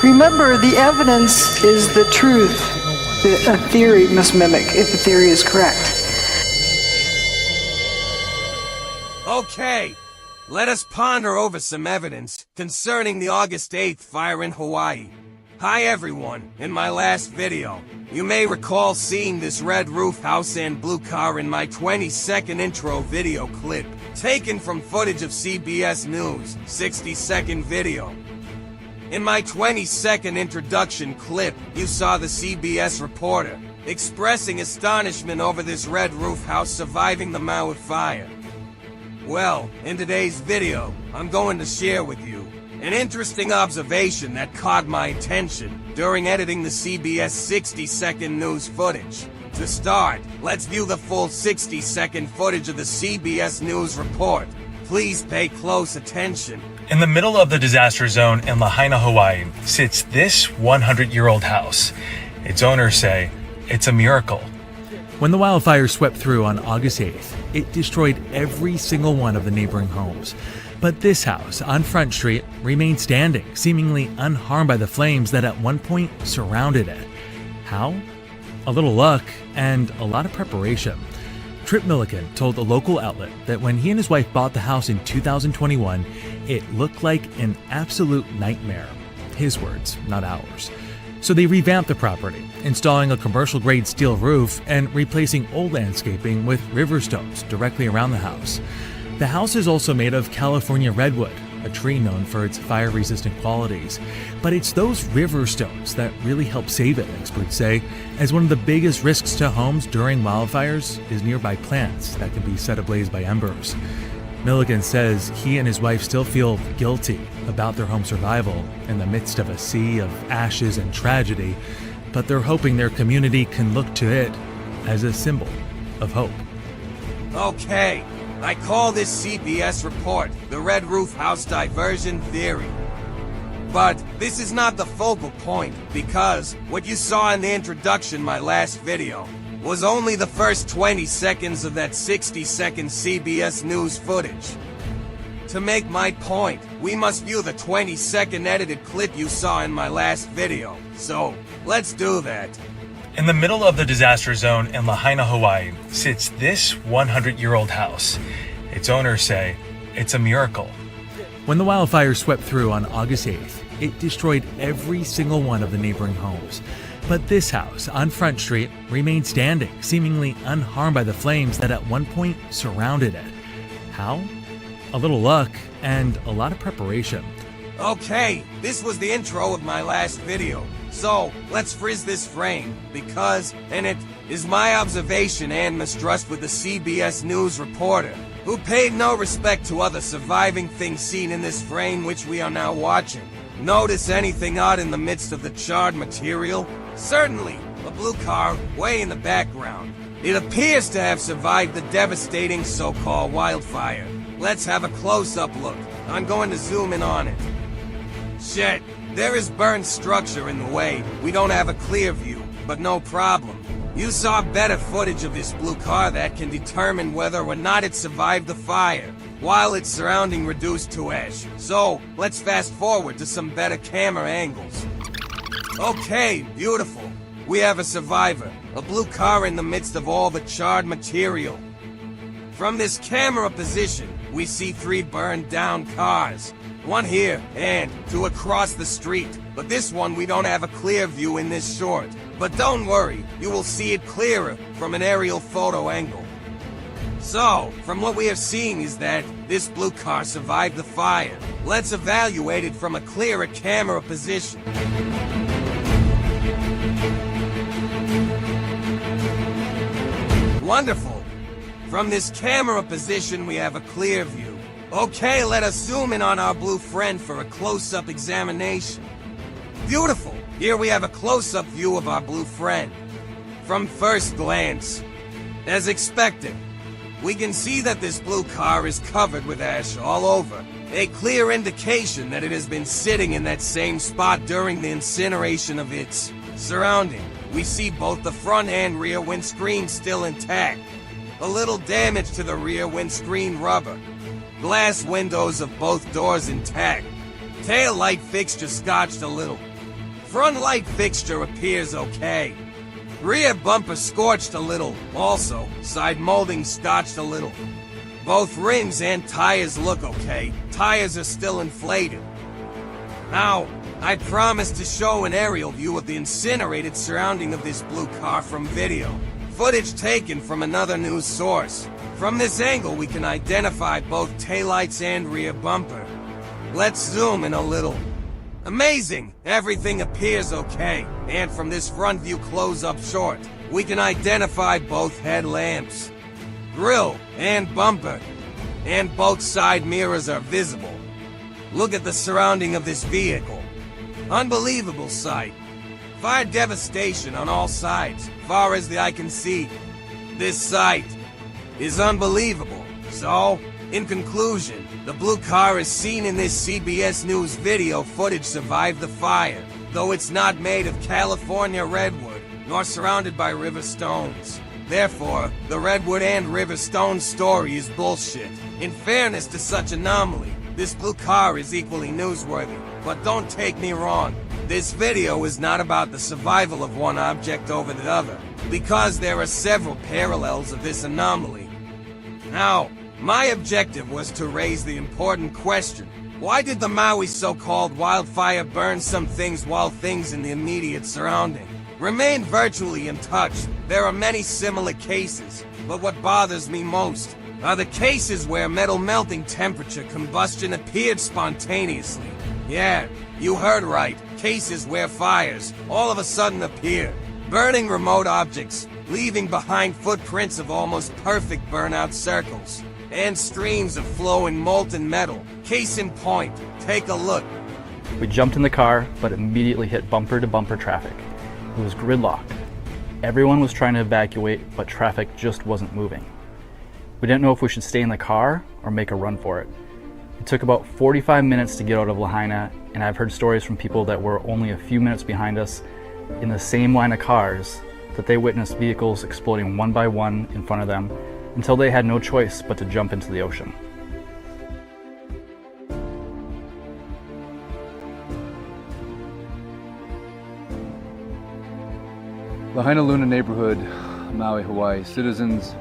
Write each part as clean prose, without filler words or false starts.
Remember, the evidence is the truth that a theory must mimic if the theory is correct. Okay, let us ponder over some evidence concerning the August 8th fire in Hawaii. Hi everyone, in my last video, you may recall seeing this red roof house and blue car in my 20-second intro video clip, taken from footage of CBS News, 60-second video. In my 20-second introduction clip, you saw the CBS reporter expressing astonishment over this red roof house surviving the Maui fire. Well, in today's video, I'm going to share with you an interesting observation that caught my attention during editing the CBS 60-second news footage. To start, let's view the full 60-second footage of the CBS News report. Please pay close attention. In the middle of the disaster zone in Lahaina, Hawaii, sits this 100-year-old house. Its owners say it's a miracle. When the wildfire swept through on August 8th, it destroyed every single one of the neighboring homes. But this house on Front Street remained standing, seemingly unharmed by the flames that at one point surrounded it. How? A little luck and a lot of preparation. Trip Milliken told a local outlet that when he and his wife bought the house in 2021, it looked like an absolute nightmare. His words, not ours. So they revamped the property, installing a commercial-grade steel roof and replacing old landscaping with river stones directly around the house. The house is also made of California redwood, a tree known for its fire-resistant qualities. But it's those river stones that really help save it, experts say, as one of the biggest risks to homes during wildfires is nearby plants that can be set ablaze by embers. Milligan says he and his wife still feel guilty about their home survival in the midst of a sea of ashes and tragedy, but they're hoping their community can look to it as a symbol of hope. Okay, I call this CBS report the Red Roof House Diversion Theory. But this is not the focal point, because what you saw in the introduction my last video was only the first 20 seconds of that 60-second CBS News footage. To make my point, we must view the 20-second edited clip you saw in my last video. So, let's do that. In the middle of the disaster zone in Lahaina, Hawaii, sits this 100-year-old house. Its owners say it's a miracle. When the wildfire swept through on August 8th, it destroyed every single one of the neighboring homes. But this house on Front Street remained standing, seemingly unharmed by the flames that at one point surrounded it. How? A little luck and a lot of preparation. Okay, this was the intro of my last video. So, let's freeze this frame, because in it is my observation and mistrust with the CBS News reporter, who paid no respect to other surviving things seen in this frame which we are now watching. Notice anything odd in the midst of the charred material? Certainly, a blue car way in the background. It appears to have survived the devastating so-called wildfire. Let's have a close-up look. I'm going to zoom in on it. Shit, there is burned structure in the way. We don't have a clear view, but no problem. You saw better footage of this blue car that can determine whether or not it survived the fire, while its surrounding reduced to ash. So, let's fast forward to some better camera angles. Okay, beautiful. We have a survivor, a blue car in the midst of all the charred material. From this camera position, we see 3 burned down cars. One here, and 2 across the street. But this one we don't have a clear view in this short. But don't worry, you will see it clearer from an aerial photo angle. So, from what we have seen is that this blue car survived the fire. Let's evaluate it from a clearer camera position. Wonderful. From this camera position we have a clear view. Okay, let us zoom in on our blue friend for a close-up examination. Beautiful! Here we have a close-up view of our blue friend. From first glance, as expected, we can see that this blue car is covered with ash all over. A clear indication that it has been sitting in that same spot during the incineration of its surrounding. We see both the front and rear windscreen still intact. A little damage to the rear windscreen rubber. Glass windows of both doors intact. Tail light fixture scotched a little. Front light fixture appears okay. Rear bumper scorched a little, also. Side molding scotched a little. Both rims and tires look okay. Tires are still inflated. Now, I promised to show an aerial view of the incinerated surrounding of this blue car from video. Footage taken from another news source. From this angle, we can identify both taillights and rear bumper. Let's zoom in a little. Amazing! Everything appears okay. And from this front view close-up short, we can identify both headlamps, grille, and bumper. And both side mirrors are visible. Look at the surrounding of this vehicle. Unbelievable sight. Fire devastation on all sides, far as the eye can see. This sight is unbelievable. So, in conclusion, the blue car as seen in this CBS News video footage survived the fire, though it's not made of California redwood, nor surrounded by river stones. Therefore, the redwood and river stone story is bullshit. In fairness to such anomaly, this blue car is equally newsworthy. But don't take me wrong, this video is not about the survival of one object over the other, because there are several parallels of this anomaly. Now, my objective was to raise the important question: why did the Maui so-called wildfire burn some things while things in the immediate surrounding remain virtually untouched? There are many similar cases, but what bothers me most are the cases where metal melting temperature combustion appeared spontaneously. Yeah, you heard right, cases where fires all of a sudden appear, burning remote objects, leaving behind footprints of almost perfect burnout circles, and streams of flowing molten metal. Case in point, take a look. We jumped in the car, but immediately hit bumper-to-bumper traffic. It was gridlocked. Everyone was trying to evacuate, but traffic just wasn't moving. We didn't know if we should stay in the car or make a run for it. It took about 45 minutes to get out of Lahaina, and I've heard stories from people that were only a few minutes behind us in the same line of cars that they witnessed vehicles exploding one by one in front of them until they had no choice but to jump into the ocean. Lahaina Luna neighborhood, Maui, Hawaii. Citizens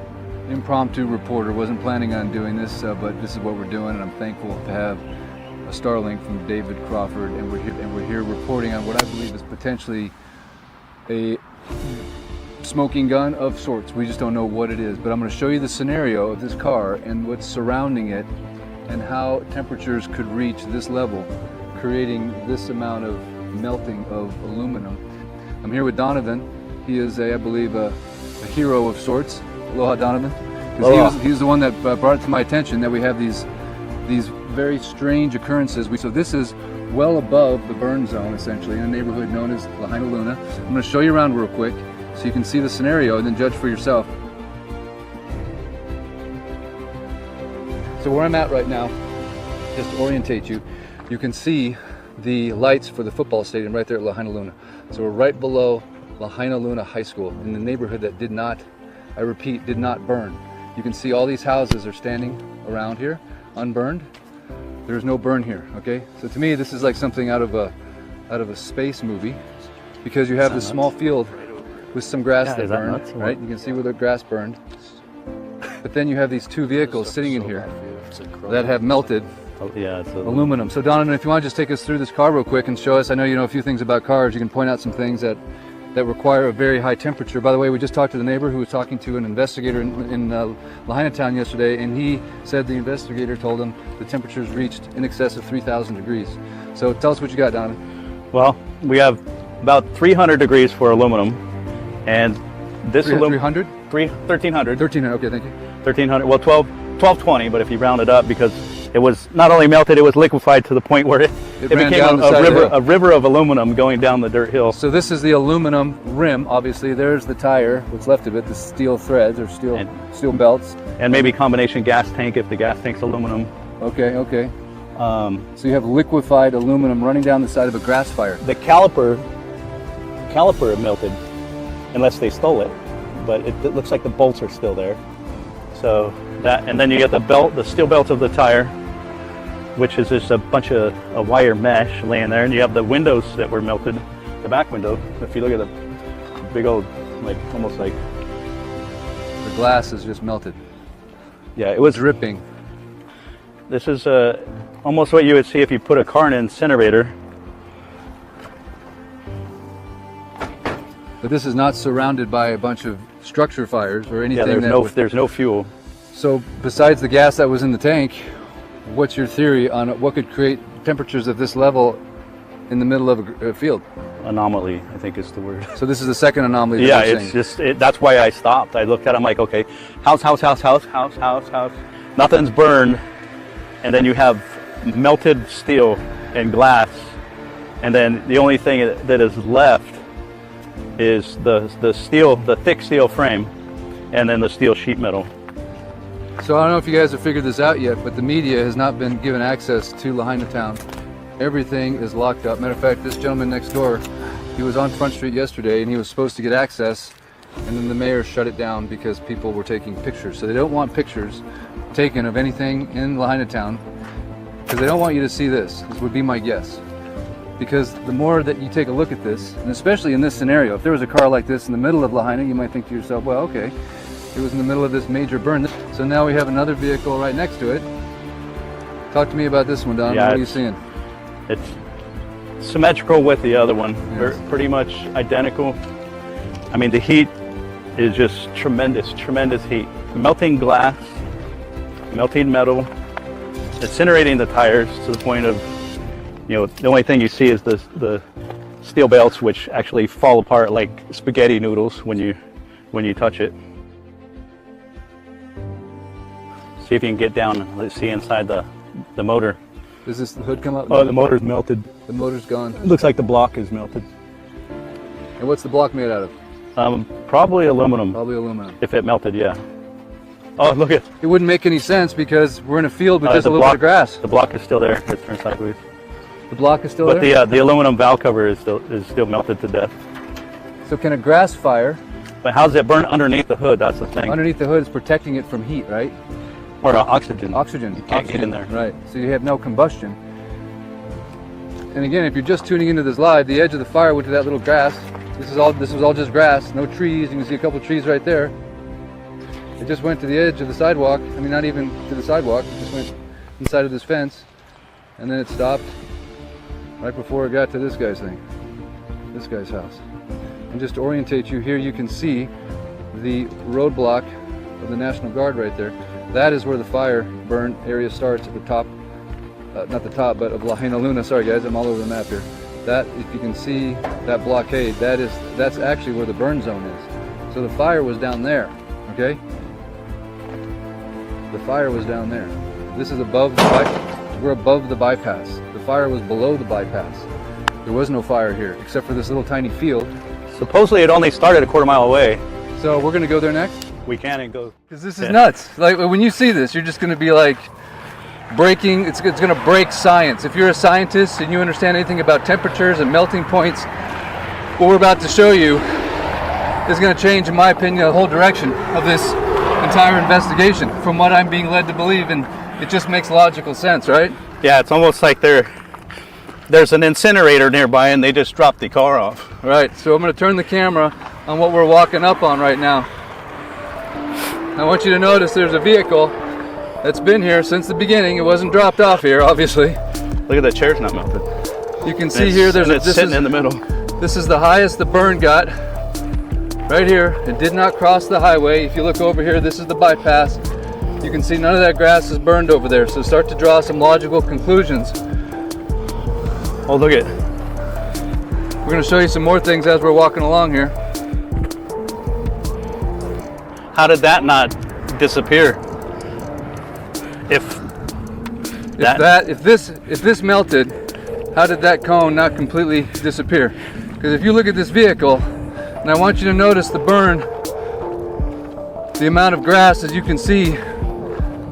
impromptu reporter, wasn't planning on doing this, but this is what we're doing, and I'm thankful to have a Starlink from David Crawford, and we're here reporting on what I believe is potentially a smoking gun of sorts. We just don't know what it is, but I'm going to show you the scenario of this car and what's surrounding it and how temperatures could reach this level, creating this amount of melting of aluminum. I'm here with Donovan. He is, I believe, a hero of sorts. Aloha, Donovan. Because he was the one that brought it to my attention that we have these very strange occurrences. So this is well above the burn zone, essentially, in a neighborhood known as Lahaina Luna. I'm going to show you around real quick so you can see the scenario and then judge for yourself. So where I'm at right now, just to orientate you, you can see the lights for the football stadium right there at Lahaina Luna. So we're right below Lahaina Luna High School in the neighborhood that did not, I repeat, did not burn. You can see all these houses are standing around here, unburned. There's no burn here, okay? So to me, this is like something out of a space movie, because you have this small field with some grass that burned, right? You can see where the grass burned. But then you have these two vehicles sitting in here that have melted aluminum. So Donovan, if you want to just take us through this car real quick and show us, I know you know a few things about cars, you can point out some things that require a very high temperature. By the way, we just talked to the neighbor who was talking to an investigator in Lahaina town yesterday, and he said the investigator told him the temperatures reached in excess of 3,000 degrees. So tell us what you got, Donovan. Well, we have about 300 degrees for aluminum, and this 300? 1300. 1300, okay, thank you. 1300, well 1220, but if you round it up, because it was not only melted, it was liquefied to the point where it became a river of aluminum going down the dirt hill. So this is the aluminum rim, obviously. There's the tire, what's left of it, the steel threads or steel belts. And maybe combination gas tank if the gas tank's aluminum. Okay, okay. So you have liquefied aluminum running down the side of a grass fire. The caliper melted, unless they stole it, but it looks like the bolts are still there. So that, and then you get the belt, the steel belt of the tire, which is just a bunch of a wire mesh laying there, and you have the windows that were melted the back window. If you look at the big old, like almost like, The glass is just melted. yeah, it was. Dripping. This is almost what you would see if you put a car in an incinerator. But this is not surrounded by a bunch of structure fires or anything. Yeah, there's no fuel. So besides the gas that was in the tank, what's your theory on what could create temperatures of this level in the middle of a field? Anomaly, I think is the word. So this is the second anomaly that Yeah, you're it's saying. just, that's why I stopped. I looked at it, I'm like, okay, house. Nothing's burned. And then you have melted steel and glass. And then the only thing that is left is the steel, the thick steel frame, and then the steel sheet metal. So I don't know if you guys have figured this out yet, but the media has not been given access to Lahaina town. Everything is locked up. Matter of fact, this gentleman next door, he was on Front Street yesterday and he was supposed to get access, and then the mayor shut it down because people were taking pictures. So they don't want pictures taken of anything in Lahaina town because they don't want you to see this. This would be my guess. Because the more that you take a look at this, and especially in this scenario, if there was a car like this in the middle of Lahaina, you might think to yourself, well, okay, it was in the middle of this major burn. So now we have another vehicle right next to it. Talk to me about this one, Don. Yeah, What are you seeing? It's symmetrical with the other one. Yes. They're pretty much identical. I mean, the heat is just tremendous heat. Melting glass, melting metal, incinerating the tires to the point of, you know, the only thing you see is the steel belts, which actually fall apart like spaghetti noodles when you touch it. See if you can get down and let's see inside the motor. Does this the hood come up? Oh, the motor's melted. The motor's gone. It looks like the block is melted. And what's the block made out of? Probably aluminum. Probably aluminum. If it melted, yeah. Oh, look at It wouldn't make any sense because we're in a field with just the a little bit of grass. The block is still there. It's turned sideways. The block is still But there? the aluminum valve cover is still melted to death. So can a grass fire But how does it burn underneath the hood? That's the thing. underneath the hood is protecting it from heat, right? Or oxygen. Oxygen. You can't get in there. Right. So you have no combustion. And again, if you're just tuning into this live, the edge of the fire went to that little grass. This was all just grass, no trees. You can see a couple trees right there. It just went to the edge of the sidewalk. I mean, not even to the sidewalk. It just went inside of this fence, and then it stopped right before it got to this guy's thing, this guy's house. And just to orientate you here, you can see the roadblock of the National Guard right there. That is where the fire burn area starts at the top, not the top, but of Lahaina Luna. Sorry guys, I'm all over the map here. That, if you can see that blockade, that's actually where the burn zone is. So the fire was down there, okay? The fire was down there. This is above we're above the bypass. The fire was below the bypass. There was no fire here, except for this little tiny field. Supposedly it only started a quarter mile away. So we're gonna go there next? We can and go. Because this is nuts. Like when you see this, you're just gonna be like, breaking, it's gonna break science. If you're a scientist and you understand anything about temperatures and melting points, what we're about to show you is gonna change, in my opinion, the whole direction of this entire investigation from what I'm being led to believe, and it just makes logical sense, right? Yeah, it's almost like there's an incinerator nearby and they just dropped the car off. Right, so I'm gonna turn the camera on what we're walking up on right now. I want you to notice there's a vehicle that's been here since the beginning. It wasn't dropped off here, obviously. Look at the chair's not melted. You can see here it's sitting in the middle. This is the highest the burn got. Right here, it did not cross the highway. If you look over here, this is the bypass. You can see none of that grass is burned over there. So start to draw some logical conclusions. Oh, look at. We're gonna show you some more things as we're walking along here. How did that not disappear? If this melted, how did that cone not completely disappear? Because if you look at this vehicle, and I want you to notice the burn, the amount of grass, as you can see,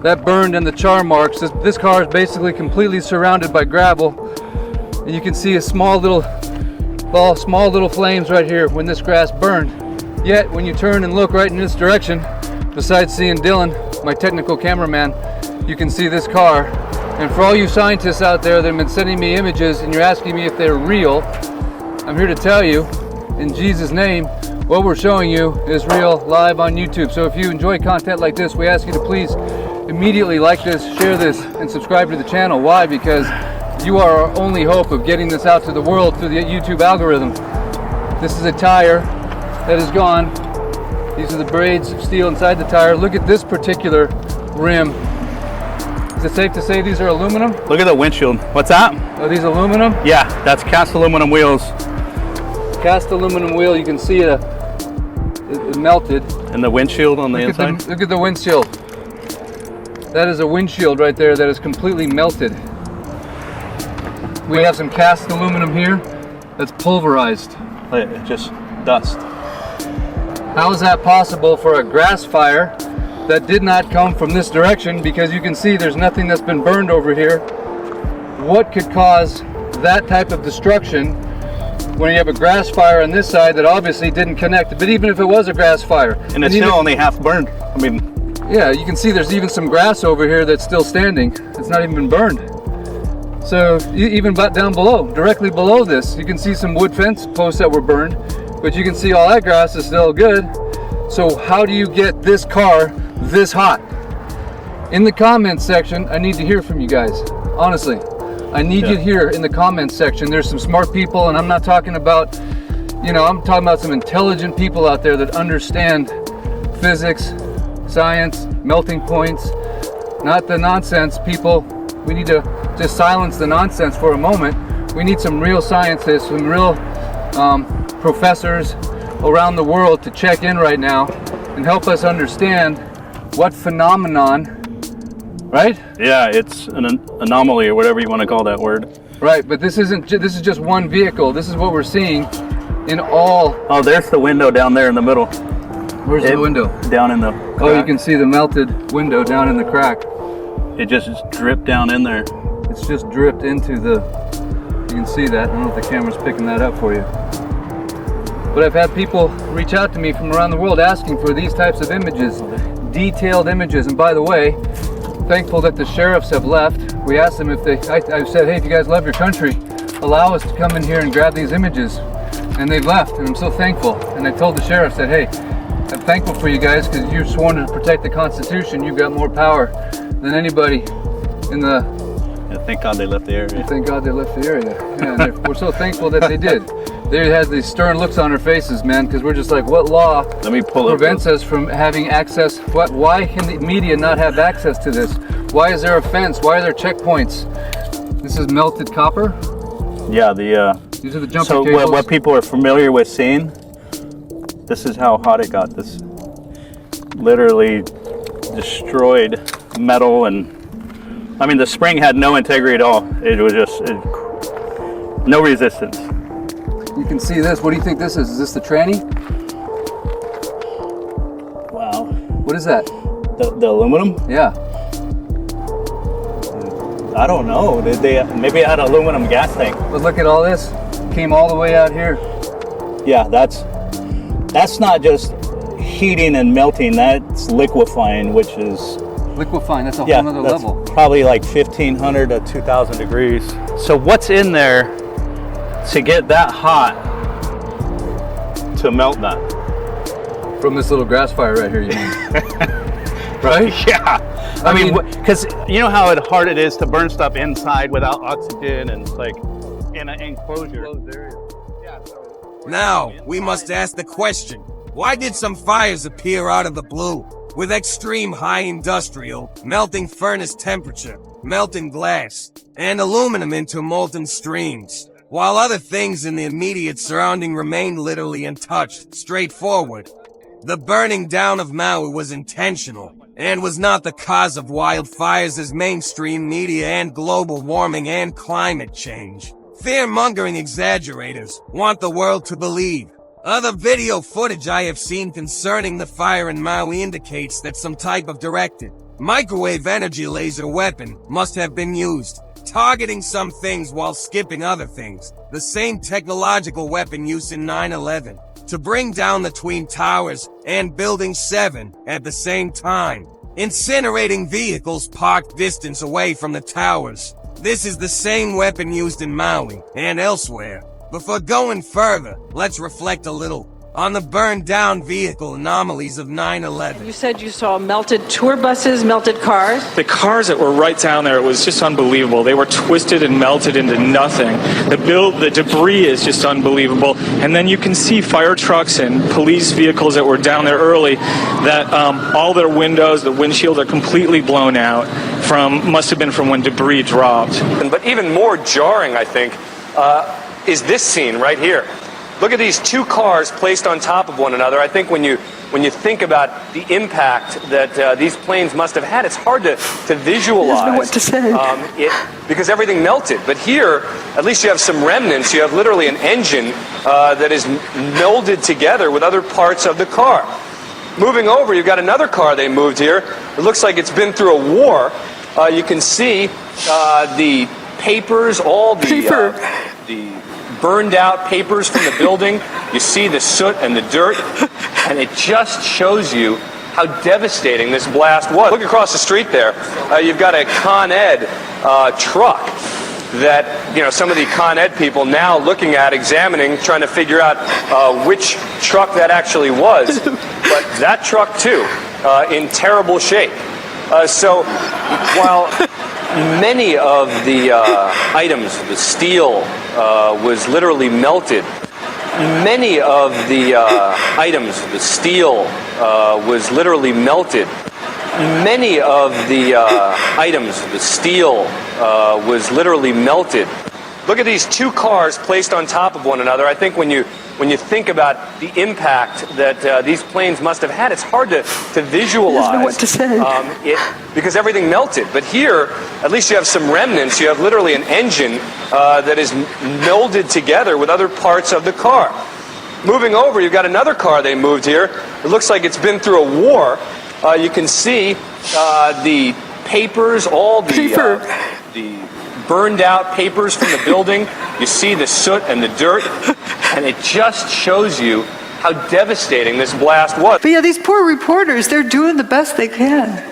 that burned and the char marks. This car is basically completely surrounded by gravel, and you can see a small little flames right here when this grass burned. Yet when you turn and look right in this direction, besides seeing Dylan, my technical cameraman, you can see this car. And for all you scientists out there that have been sending me images and you're asking me if they're real, I'm here to tell you, in Jesus' name, what we're showing you is real, live on YouTube. So if you enjoy content like this, we ask you to please immediately like this, share this, and subscribe to the channel. Why? Because you are our only hope of getting this out to the world through the YouTube algorithm. This is a tire that is gone. These are the braids of steel inside the tire. Look at this particular rim. Is it safe to say these are aluminum? Look at the windshield. What's that? Are these aluminum? Yeah, that's cast aluminum wheels. Cast aluminum wheel, you can see it melted. And the windshield on the inside? Look at the windshield. That is a windshield right there that is completely melted. We have some cast aluminum here that's pulverized. It's just dust. How is that possible for a grass fire that did not come from this direction? Because you can see there's nothing that's been burned over here. What could cause that type of destruction when you have a grass fire on this side that obviously didn't connect? But even if it was a grass fire, and it's still only half burned. I mean, yeah, you can see there's even some grass over here that's still standing. It's not even been burned. So even down below, directly below this, you can see some wood fence posts that were burned, but you can see all that grass is still good. So how do you get this car this hot? In the comments section, I need to hear from you guys. Honestly, I need you here in the comments section. There's some smart people, and I'm not talking about, I'm talking about some intelligent people out there that understand physics, science, melting points, not the nonsense people. We need to just silence the nonsense for a moment. We need some real scientists, some real professors around the world to check in right now and help us understand what phenomenon, right? Yeah, it's an anomaly or whatever you want to call that word. Right, but this is just one vehicle. This is what we're seeing in all. Oh, there's the window down there in the middle. Where's the window? Down in the crack. Oh, you can see the melted window down in the crack. It just dripped down in there. It's just dripped into the, you can see that. I don't know if the camera's picking that up for you. But I've had people reach out to me from around the world asking for these types of images, detailed images. And by the way, thankful that the sheriffs have left. We asked them if I said, hey, if you guys love your country, allow us to come in here and grab these images. And they've left, and I'm so thankful. And I told the sheriff, said, hey, I'm thankful for you guys because you're sworn to protect the Constitution. You've got more power than anybody in the... Yeah, thank God they left the area. Thank God they left the area. Yeah, we're so thankful that they did. They had these stern looks on their faces, man, because we're just like, what law prevents us from having access? Why can the media not have access to this? Why is there a fence? Why are there checkpoints? This is melted copper? Yeah, these are the jumper so cables. what people are familiar with seeing, this is how hot it got. This literally destroyed metal, and I mean the spring had no integrity at all. It was just no resistance. You can see this. What do you think this is? Is this the tranny? Wow. What is that? The aluminum? Yeah. I don't know. Maybe it had an aluminum gas tank. But look at all this. Came all the way out here. Yeah, that's not just heating and melting. That's liquefying, which is liquefying. That's a whole other level. Probably like 1,500 to 2,000 degrees. So what's in there to get that hot to melt that? From this little grass fire right here, you mean? Right? Yeah. I mean, because you know how hard it is to burn stuff inside without oxygen and like in an enclosure. Now, we must ask the question, why did some fires appear out of the blue? With extreme high industrial, melting furnace temperature, melting glass, and aluminum into molten streams, while other things in the immediate surrounding remained literally untouched, straightforward. The burning down of Maui was intentional, and was not the cause of wildfires as mainstream media and global warming and climate change. Fear-mongering exaggerators want the world to believe. Other video footage I have seen concerning the fire in Maui indicates that some type of directed microwave energy laser weapon must have been used, targeting some things while skipping other things. The same technological weapon used in 9/11 to bring down the Twin Towers and Building 7 at the same time, incinerating vehicles parked distance away from the towers. This is the same weapon used in Maui and elsewhere. Before going further, let's reflect a little on the burned down vehicle anomalies of 9/11. You said you saw melted tour buses, melted cars. The cars that were right down there, it was just unbelievable. They were twisted and melted into nothing. The debris is just unbelievable. And then you can see fire trucks and police vehicles that were down there early that all their windows, the windshields are completely blown out must have been from when debris dropped. But even more jarring, I think, is this scene right here. Look at these two cars placed on top of one another. I think when you think about the impact that these planes must have had, it's hard to visualize. I don't know what to say. Because everything melted. But here, at least you have some remnants. You have literally an engine that is melded together with other parts of the car. Moving over, you've got another car they moved here. It looks like it's been through a war. You can see the papers, all the burned out papers from the building. You see the soot and the dirt, and it just shows you how devastating this blast was. Look across the street there. You've got a Con Ed truck that, some of the Con Ed people now looking at, examining, trying to figure out which truck that actually was. But that truck, too, in terrible shape. So while many of the items, the steel was literally melted. Many of the items, the steel was literally melted. Many of the items, the steel was literally melted. Look at these two cars placed on top of one another. I think when you think about the impact that these planes must have had, it's hard to visualize. I don't know what to say. Because everything melted. But here, at least you have some remnants. You have literally an engine that is melded together with other parts of the car. Moving over, you've got another car they moved here. It looks like it's been through a war. You can see the papers, all the burned out papers from the building. You see the soot and the dirt, and it just shows you how devastating this blast was. But yeah, these poor reporters, they're doing the best they can.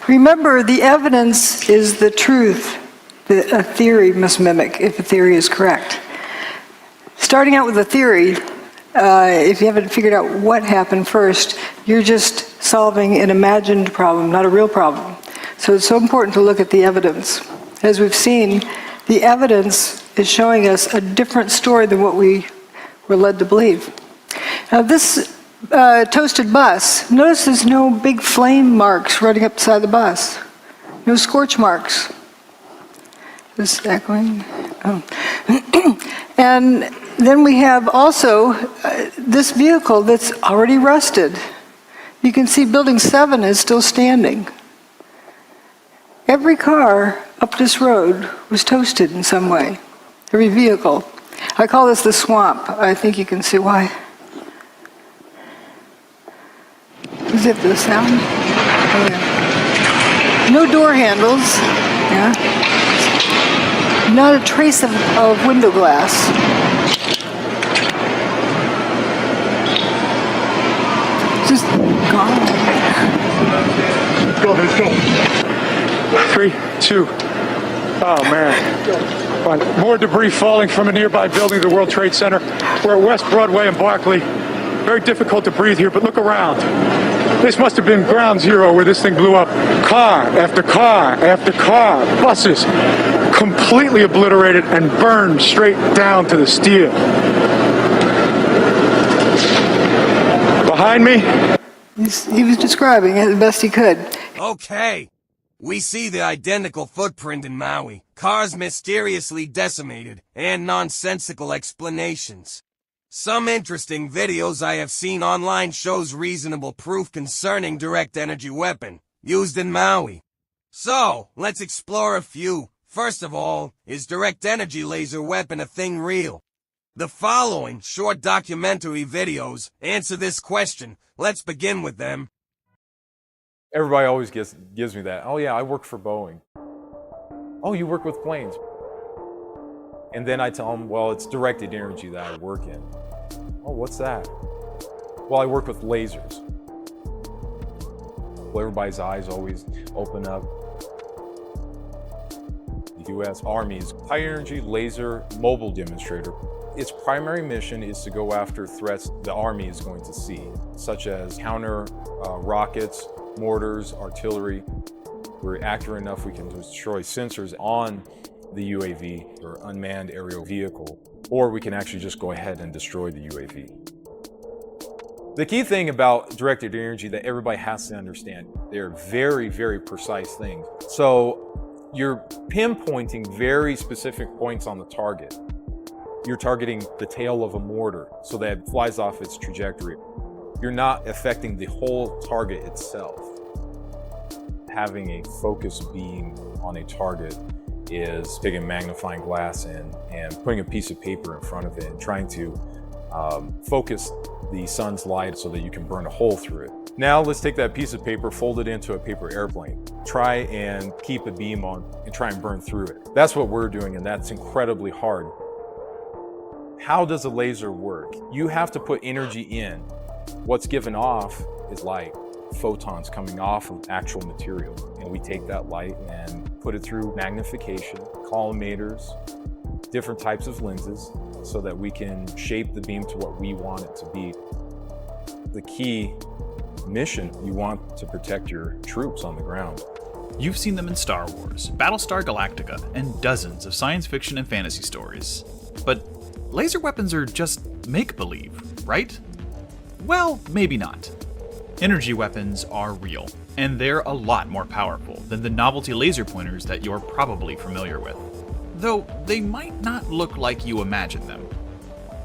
Remember, the evidence is the truth that a theory must mimic if a theory is correct. Starting out with a theory, if you haven't figured out what happened first, you're just solving an imagined problem, not a real problem. So it's so important to look at the evidence. As we've seen, the evidence is showing us a different story than what we were led to believe. Now this toasted bus, notice there's no big flame marks running up beside the bus. No scorch marks. Is this echoing? Oh. And then we have also this vehicle that's already rusted. You can see Building 7 is still standing. Every car up this road was toasted in some way. Every vehicle. I call this the swamp. I think you can see why. Is it the sound? Oh, yeah. No door handles. Yeah. Not a trace of window glass. Just gone. Go, let's go. 3, 2. Oh, man. More debris falling from a nearby building, the World Trade Center. We're at West Broadway and Barclay. Very difficult to breathe here, but look around. This must have been ground zero where this thing blew up. Car after car after car. Buses completely obliterated and burned straight down to the steel. Behind me? He was describing it the best he could. Okay. We see the identical footprint in Maui. Cars mysteriously decimated, and nonsensical explanations. Some interesting videos I have seen online shows reasonable proof concerning direct energy weapon used in Maui. So, let's explore a few. First of all, is direct energy laser weapon a thing real? The following short documentary videos answer this question. Let's begin with them. Everybody always gives me that. Oh yeah, I work for Boeing. Oh, you work with planes. And then I tell them, well, it's directed energy that I work in. Oh, what's that? Well, I work with lasers. Well, everybody's eyes always open up. You U.S. Army's high-energy laser mobile demonstrator. Its primary mission is to go after threats the Army is going to see, such as counter rockets, mortars, artillery. We're accurate enough we can destroy sensors on the UAV or unmanned aerial vehicle, or we can actually just go ahead and destroy the UAV. The key thing about directed energy that everybody has to understand, they're very, very precise things. So you're pinpointing very specific points on the target. You're targeting the tail of a mortar so that it flies off its trajectory. You're not affecting the whole target itself. Having a focus beam on a target is taking a magnifying glass and putting a piece of paper in front of it and trying to focus the sun's light so that you can burn a hole through it. Now let's take that piece of paper, fold it into a paper airplane. Try and keep a beam on and try and burn through it. That's what we're doing, and that's incredibly hard. How does a laser work? You have to put energy in. What's given off is light, photons coming off of actual material. And we take that light and put it through magnification, collimators, different types of lenses, so that we can shape the beam to what we want it to be. The key mission, you want to protect your troops on the ground. You've seen them in Star Wars, Battlestar Galactica, and dozens of science fiction and fantasy stories. But laser weapons are just make-believe, right? Well, maybe not. Energy weapons are real, and they're a lot more powerful than the novelty laser pointers that you're probably familiar with. Though they might not look like you imagine them.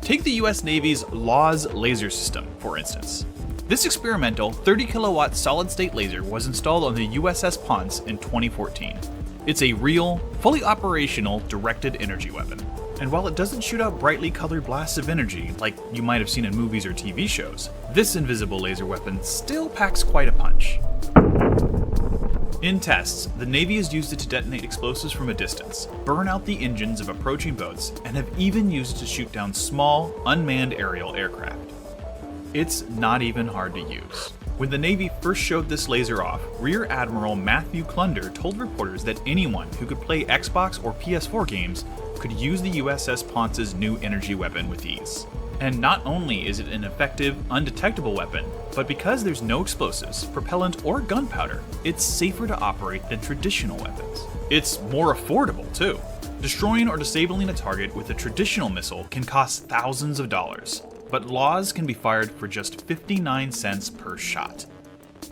Take the US Navy's LAWS laser system, for instance. This experimental 30 kilowatt solid-state laser was installed on the USS Ponce in 2014. It's a real, fully operational directed energy weapon. And while it doesn't shoot out brightly colored blasts of energy like you might have seen in movies or TV shows, this invisible laser weapon still packs quite a punch. In tests, the Navy has used it to detonate explosives from a distance, burn out the engines of approaching boats, and have even used it to shoot down small, unmanned aerial aircraft. It's not even hard to use. When the Navy first showed this laser off, Rear Admiral Matthew Clunder told reporters that anyone who could play Xbox or PS4 games could use the USS Ponce's new energy weapon with ease. And not only is it an effective, undetectable weapon, but because there's no explosives, propellant, or gunpowder, it's safer to operate than traditional weapons. It's more affordable, too. Destroying or disabling a target with a traditional missile can cost thousands of dollars, but LAWS can be fired for just 59 cents per shot.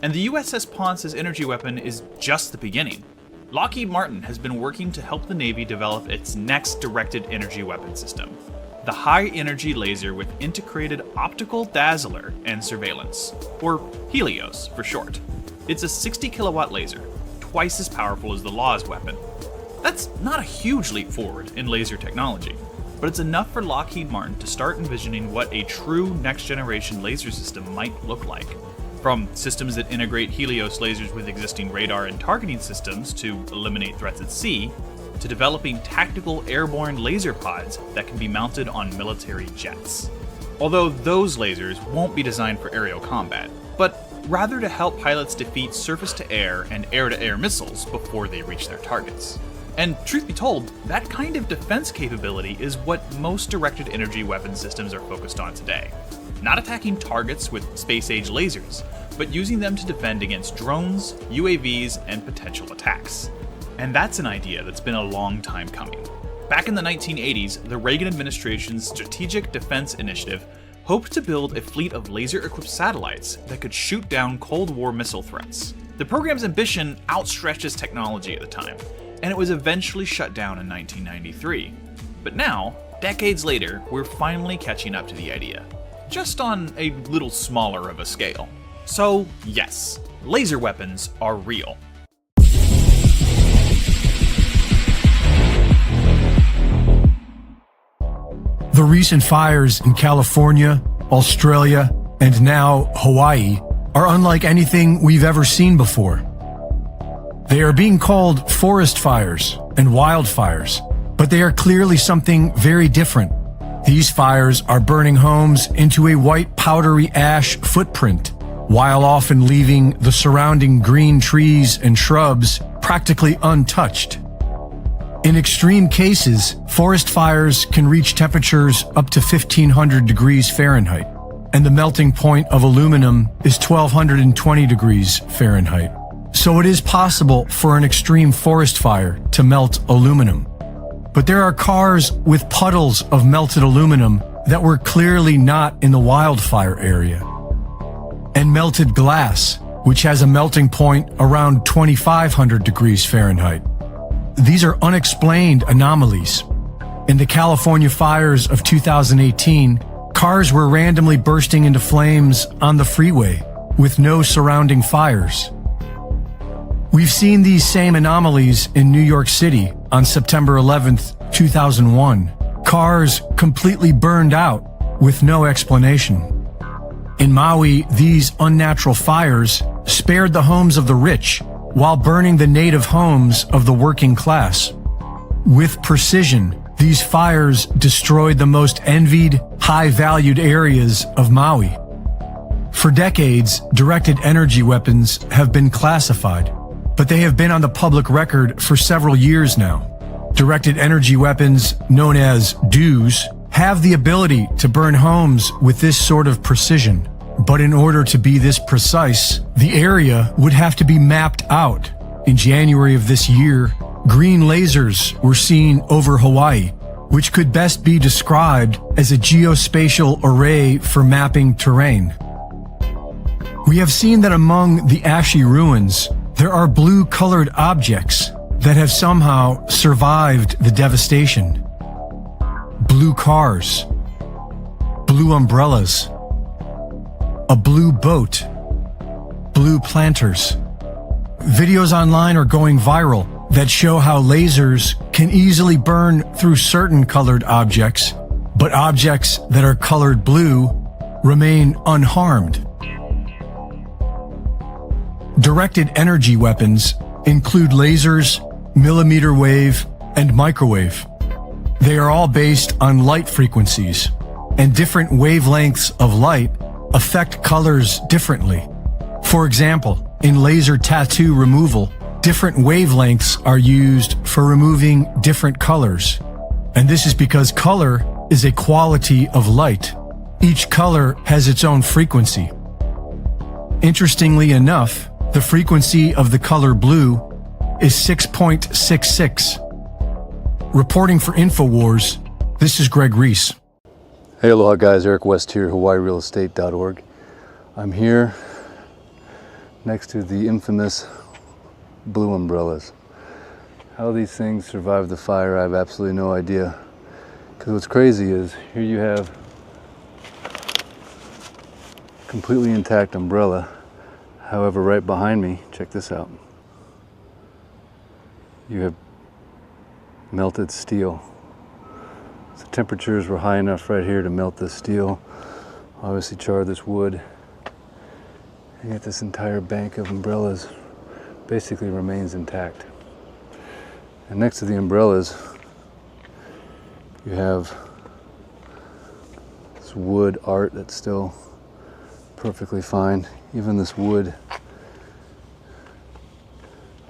And the USS Ponce's energy weapon is just the beginning. Lockheed Martin has been working to help the Navy develop its next directed energy weapon system, the high-energy laser with integrated optical dazzler and surveillance, or Helios for short. It's a 60 kilowatt laser, twice as powerful as the LAWS weapon. That's not a huge leap forward in laser technology, but it's enough for Lockheed Martin to start envisioning what a true next-generation laser system might look like. From systems that integrate Helios lasers with existing radar and targeting systems to eliminate threats at sea, to developing tactical airborne laser pods that can be mounted on military jets. Although those lasers won't be designed for aerial combat, but rather to help pilots defeat surface-to-air and air-to-air missiles before they reach their targets. And truth be told, that kind of defense capability is what most directed energy weapon systems are focused on today. Not attacking targets with space-age lasers, but using them to defend against drones, UAVs, and potential attacks. And that's an idea that's been a long time coming. Back in the 1980s, the Reagan administration's Strategic Defense Initiative hoped to build a fleet of laser-equipped satellites that could shoot down Cold War missile threats. The program's ambition outstretched its technology at the time, and it was eventually shut down in 1993. But now, decades later, we're finally catching up to the idea, just on a little smaller of a scale. So, yes, laser weapons are real. The recent fires in California, Australia, and now Hawaii are unlike anything we've ever seen before. They are being called forest fires and wildfires, but they are clearly something very different. These fires are burning homes into a white powdery ash footprint, while often leaving the surrounding green trees and shrubs practically untouched. In extreme cases, forest fires can reach temperatures up to 1,500 degrees Fahrenheit, and the melting point of aluminum is 1,220 degrees Fahrenheit. So it is possible for an extreme forest fire to melt aluminum. But there are cars with puddles of melted aluminum that were clearly not in the wildfire area. And melted glass, which has a melting point around 2,500 degrees Fahrenheit. These are unexplained anomalies. In the California fires of 2018, cars were randomly bursting into flames on the freeway with no surrounding fires. We've seen these same anomalies in New York City on September 11th, 2001. Cars completely burned out with no explanation. In Maui, these unnatural fires spared the homes of the rich while burning the native homes of the working class. With precision, these fires destroyed the most envied, high-valued areas of Maui. For decades, directed energy weapons have been classified, but they have been on the public record for several years now. Directed energy weapons, known as DEWs, have the ability to burn homes with this sort of precision. But in order to be this precise, the area would have to be mapped out. In January of this year, green lasers were seen over Hawaii, which could best be described as a geospatial array for mapping terrain. We have seen that among the ashy ruins, there are blue-colored objects that have somehow survived the devastation. Blue cars, blue umbrellas, a blue boat, blue planters. Videos online are going viral that show how lasers can easily burn through certain colored objects, but objects that are colored blue remain unharmed. Directed energy weapons include lasers, millimeter wave, and microwave. They are all based on light frequencies, and different wavelengths of light affect colors differently. For example, in laser tattoo removal, different wavelengths are used for removing different colors. And this is because color is a quality of light. Each color has its own frequency. Interestingly enough, the frequency of the color blue is 6.66. Reporting for InfoWars, this is Greg Reese. Hey, aloha guys, Eric West here, HawaiiRealEstate.org. I'm here next to the infamous blue umbrellas. How these things survived the fire, I have absolutely no idea. Because what's crazy is, here you have completely intact umbrella. However, right behind me, check this out. You have melted steel. The temperatures were high enough right here to melt this steel, obviously char this wood. And yet this entire bank of umbrellas basically remains intact. And next to the umbrellas, you have this wood art that's still perfectly fine. Even this wood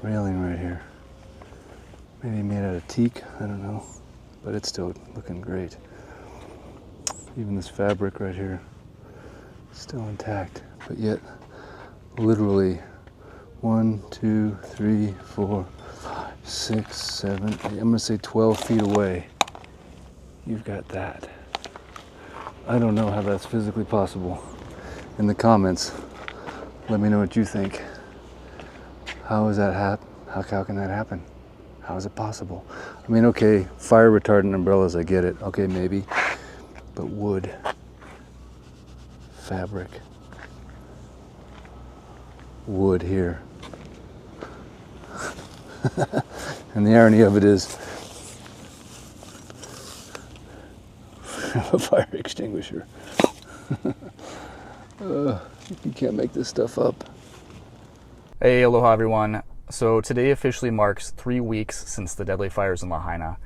railing right here. Maybe made out of teak, I don't know. But it's still looking great. Even this fabric right here, still intact. But yet, literally 1, 2, 3, 4, 5, 6, 7, 8, I'm gonna say 12 feet away, you've got that. I don't know how that's physically possible. In the comments, let me know what you think. How is that happen? How can that happen? How is it possible? I mean, okay, fire retardant umbrellas, I get it. Okay, maybe. But wood, fabric, wood here. And the irony of it is, a fire extinguisher. You can't make this stuff up. Hey, aloha everyone. So today officially marks 3 weeks since the deadly fires in Lahaina.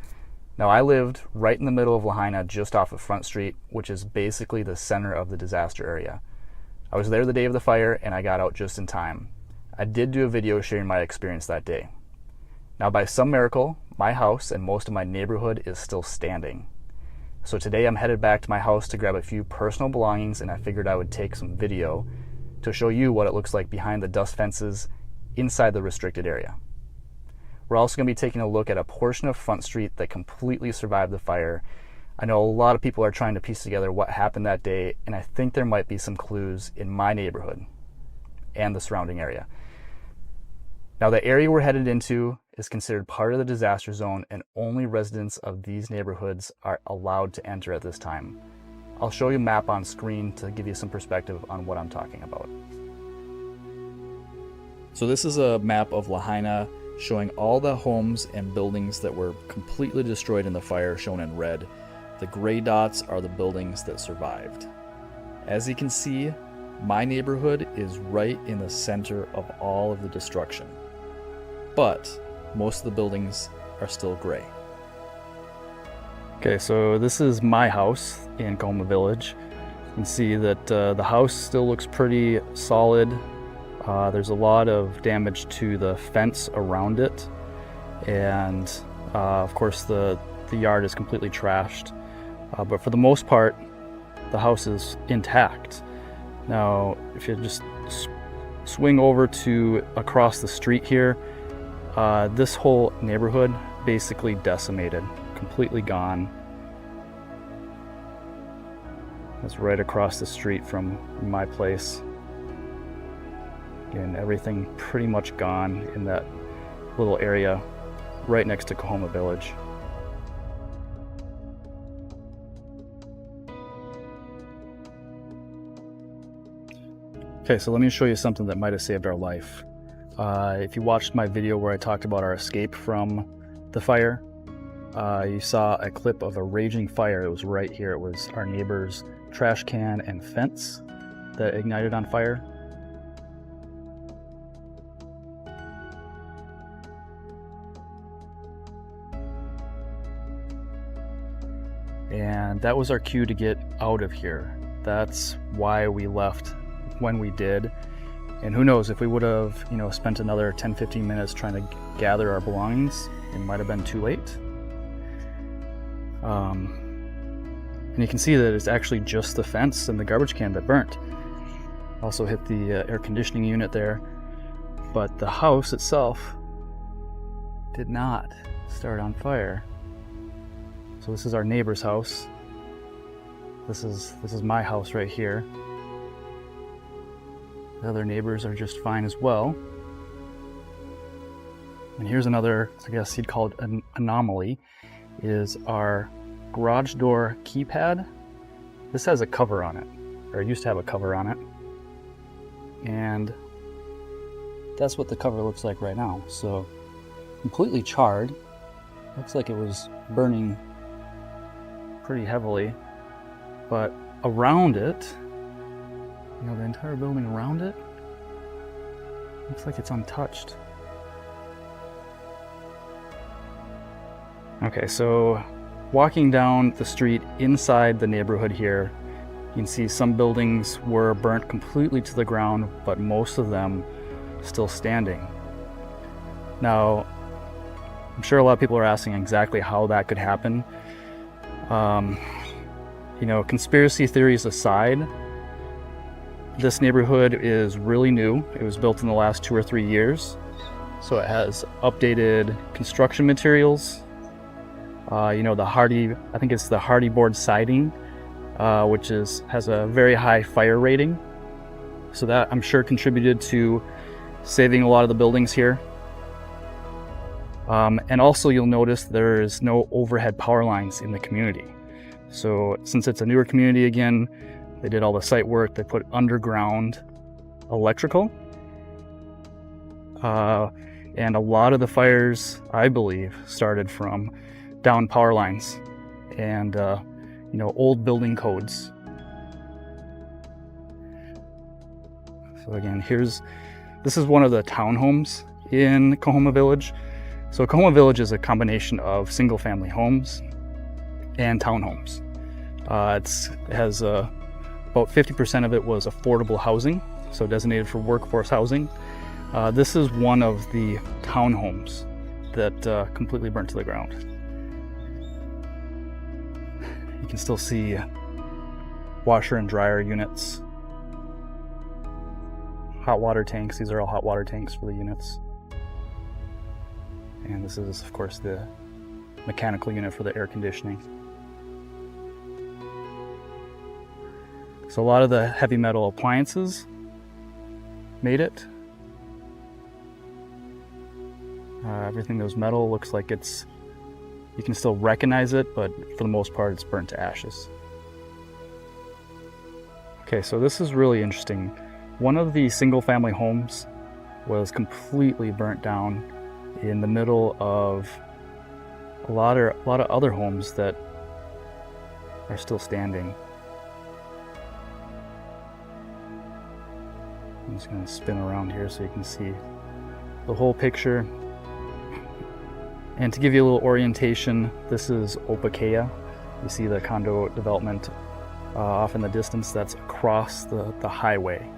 Now I lived right in the middle of Lahaina, just off of Front Street, which is basically the center of the disaster area. I was there the day of the fire and I got out just in time. I did do a video sharing my experience that day. Now by some miracle, my house and most of my neighborhood is still standing. So today I'm headed back to my house to grab a few personal belongings, and I figured I would take some video to show you what it looks like behind the dust fences inside the restricted area. We're also going to be taking a look at a portion of Front Street that completely survived the fire. I know a lot of people are trying to piece together what happened that day, and I think there might be some clues in my neighborhood and the surrounding area. Now, the area we're headed into is considered part of the disaster zone, and only residents of these neighborhoods are allowed to enter at this time. I'll show you a map on screen to give you some perspective on what I'm talking about. So this is a map of Lahaina showing all the homes and buildings that were completely destroyed in the fire, shown in red. The gray dots are the buildings that survived. As you can see, my neighborhood is right in the center of all of the destruction, but most of the buildings are still gray. Okay, so this is my house in Kahoma Village. You can see that the house still looks pretty solid. There's a lot of damage to the fence around it, and of course the yard is completely trashed. But for the most part, the house is intact. Now, if you just swing over to across the street here, this whole neighborhood basically decimated, completely gone. That's right across the street from my place. And everything pretty much gone in that little area right next to Kahoma Village. Okay, so let me show you something that might have saved our life. If you watched my video where I talked about our escape from the fire, you saw a clip of a raging fire. It was right here. It was our neighbor's trash can and fence that ignited on fire. And that was our cue to get out of here. That's why we left when we did. And who knows, if we would have, spent another 10-15 minutes trying to gather our belongings, it might have been too late. And you can see that it's actually just the fence and the garbage can that burnt. Also hit the air conditioning unit there, but the house itself did not start on fire. So this is our neighbor's house. This is my house right here. The other neighbors are just fine as well. And here's another, I guess you'd call it an anomaly, is our garage door keypad. This has a cover on it, or it used to have a cover on it. And that's what the cover looks like right now. So completely charred. Looks like it was burning pretty heavily, but around it, the entire building around it looks like it's untouched. Okay, so walking down the street inside the neighborhood here, you can see some buildings were burnt completely to the ground, but most of them still standing. Now, I'm sure a lot of people are asking exactly how that could happen. Conspiracy theories aside, this neighborhood is really new. It was built in the last 2 or 3 years. So it has updated construction materials. The hardy, I think it's the hardy board siding, which has a very high fire rating. So that, I'm sure, contributed to saving a lot of the buildings here. And also you'll notice there is no overhead power lines in the community. So since it's a newer community again, they did all the site work, they put underground electrical. And a lot of the fires, I believe, started from down power lines and, old building codes. So again, this is one of the townhomes in Kahoma Village. So Kahoma Village is a combination of single-family homes and townhomes. It has about 50% of it was affordable housing, so designated for workforce housing. This is one of the townhomes that completely burnt to the ground. You can still see washer and dryer units, hot water tanks. These are all hot water tanks for the units. And this is, of course, the mechanical unit for the air conditioning. So a lot of the heavy metal appliances made it. Everything that was metal looks like you can still recognize it, but for the most part it's burnt to ashes. Okay, so this is really interesting. One of the single family homes was completely burnt down in the middle of a lot of other homes that are still standing. I'm just going to spin around here so you can see the whole picture. And to give you a little orientation, this is Opakea. You see the condo development off in the distance. That's across the highway.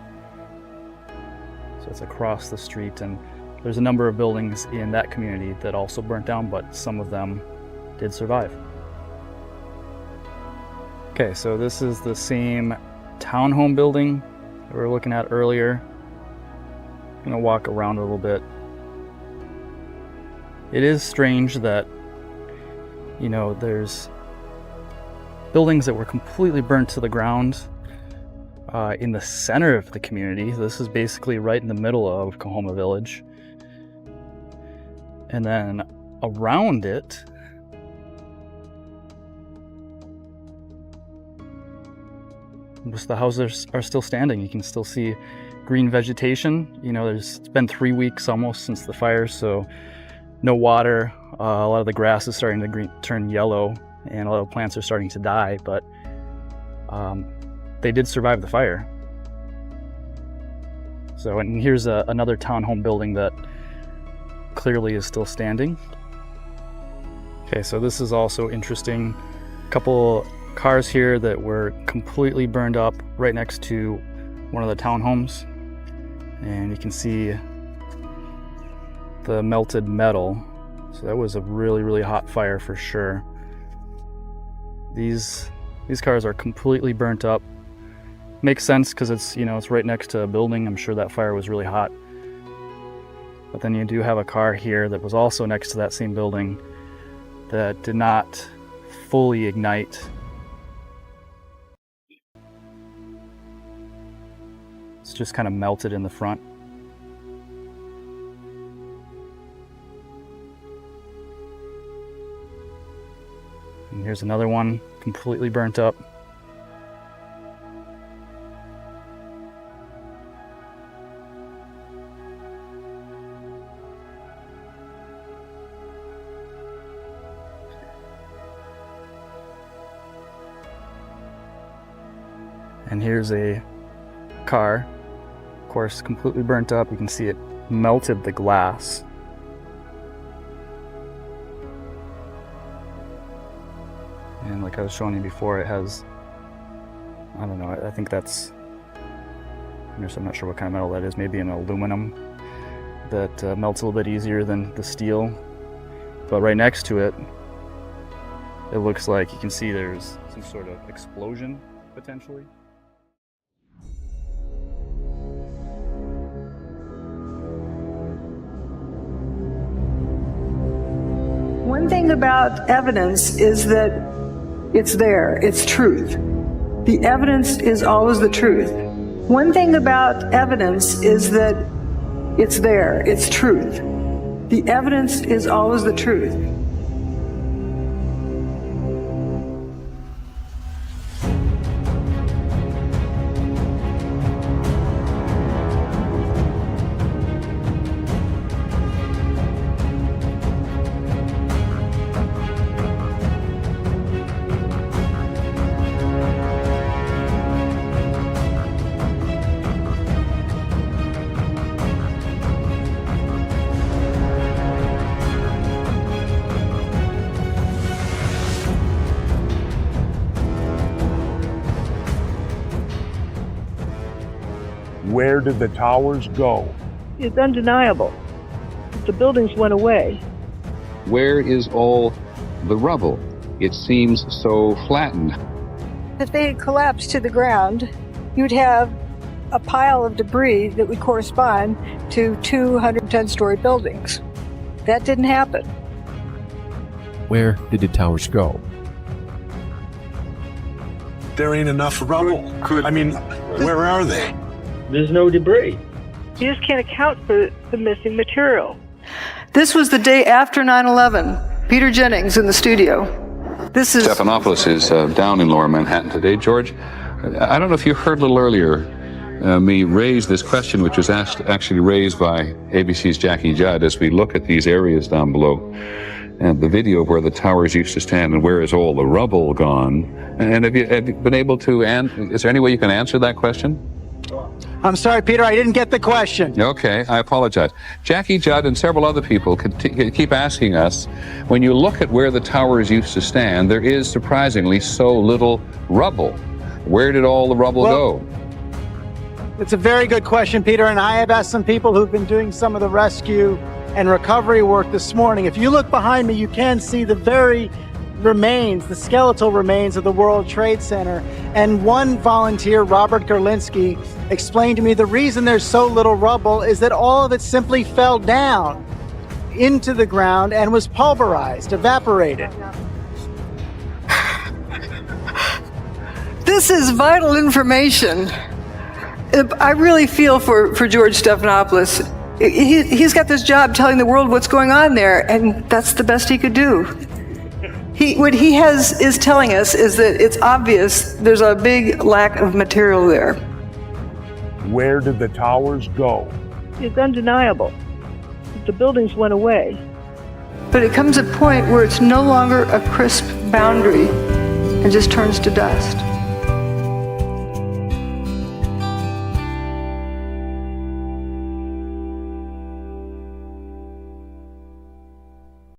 So it's across the street, and there's a number of buildings in that community that also burnt down, but some of them did survive. Okay, so this is the same townhome building that we were looking at earlier. I'm gonna walk around a little bit. It is strange that, you know, there's buildings that were completely burnt to the ground in the center of the community. This is basically right in the middle of Kahoma Village. And then around it, most of the houses are still standing. You can still see green vegetation. You know, it's been 3 weeks almost since the fire, so no water. A lot of the grass is starting to turn yellow, and a lot of plants are starting to die, but they did survive the fire. So, and here's another townhome building that clearly is still standing. Okay, so this is also interesting. A couple cars here that were completely burned up right next to one of the townhomes, and you can see the melted metal. So that was a really, really hot fire for sure. These cars are completely burnt up. Makes sense because it's, you know, it's right next to a building. I'm sure that fire was really hot. But then you do have a car here that was also next to that same building that did not fully ignite. It's just kind of melted in the front. And here's another one completely burnt up. And here's a car, of course, completely burnt up. You can see it melted the glass. And like I was showing you before, it has, I don't know, I think that's, I'm not sure what kind of metal that is, maybe an aluminum that melts a little bit easier than the steel. But right next to it, it looks like you can see there's some sort of explosion, potentially. One thing about evidence is that it's there, it's truth. The evidence is always the truth. One thing about evidence is that it's there, it's truth. The evidence is always the truth. Where did the towers go? It's undeniable. The buildings went away. Where is all the rubble? It seems so flattened. If they had collapsed to the ground, you'd have a pile of debris that would correspond to 210-story buildings. That didn't happen. Where did the towers go? There ain't enough rubble. Where are they? There's no debris. You just can't account for the missing material. This was the day after 9/11. Peter Jennings in the studio. This is Stephanopoulos is down in Lower Manhattan today. George, I don't know if you heard a little earlier me raise this question, which was actually raised by ABC's Jackie Judd as we look at these areas down below and the video where the towers used to stand and where is all the rubble gone. And have you been able to, is there any way you can answer that question? I'm sorry, Peter, I didn't get the question. Okay, I apologize. Jackie Judd and several other people keep asking us, when you look at where the towers used to stand, there is surprisingly so little rubble. Where did all the rubble go? It's a very good question, Peter, and I have asked some people who've been doing some of the rescue and recovery work this morning. If you look behind me, you can see the very remains, the skeletal remains of the World Trade Center. And one volunteer, Robert Gerlinski, explained to me the reason there's so little rubble is that all of it simply fell down into the ground and was pulverized, evaporated. This is vital information. I really feel for George Stephanopoulos. He's got this job telling the world what's going on there, and that's the best he could do. What he is telling us is that it's obvious there's a big lack of material there. Where did the towers go? It's undeniable. The buildings went away. But it comes a point where it's no longer a crisp boundary and just turns to dust.